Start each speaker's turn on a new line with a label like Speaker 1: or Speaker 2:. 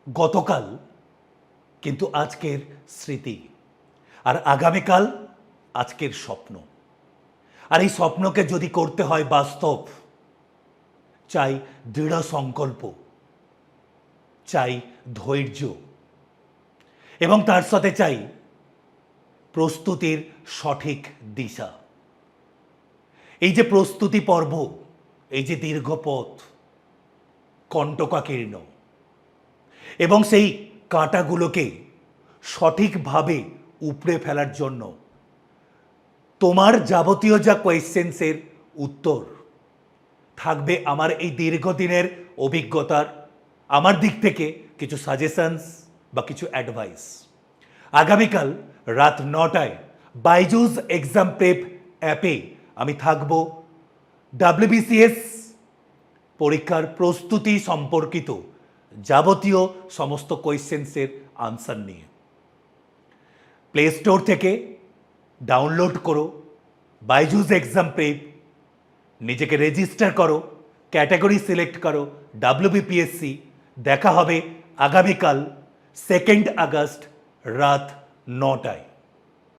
Speaker 1: গতকাল কিন্তু আজকের স্মৃতি, আর আগামীকাল আজকের স্বপ্ন। আর এই স্বপ্নকে যদি করতে হয় বাস্তব, চাই দৃঢ় সংকল্প, চাই ধৈর্য, এবং তার সাথে চাই প্রস্তুতির সঠিক দিশা। এই যে প্রস্তুতি পর্ব, এই যে দীর্ঘ পথ, কণ্টকাকীর্ণ, এবং সেই কাঁটাগুলোকে সঠিকভাবে উপড়ে ফেলার জন্য তোমার যাবতীয় যা কোয়েশ্চেন্সের উত্তর থাকবে আমার এই দীর্ঘদিনের অভিজ্ঞতার, আমার দিক থেকে কিছু সাজেশনস বা কিছু অ্যাডভাইস। আগামীকাল রাত 9টায় বাইজুস এক্সাম প্রেপ অ্যাপে আমি থাকব WBCS পরীক্ষার প্রস্তুতি সম্পর্কিত যাবতীয় সমস্ত কোয়েশ্চেন্সের আনসার নিয়ে। প্লে স্টোর থেকে ডাউনলোড করো বাইজুস এক্সাম প্রেপ, নিজেকে রেজিস্টার করো, ক্যাটাগরি সিলেক্ট করো WBPSC। দেখা হবে আগামীকাল 2 আগস্ট রাত 9টায়।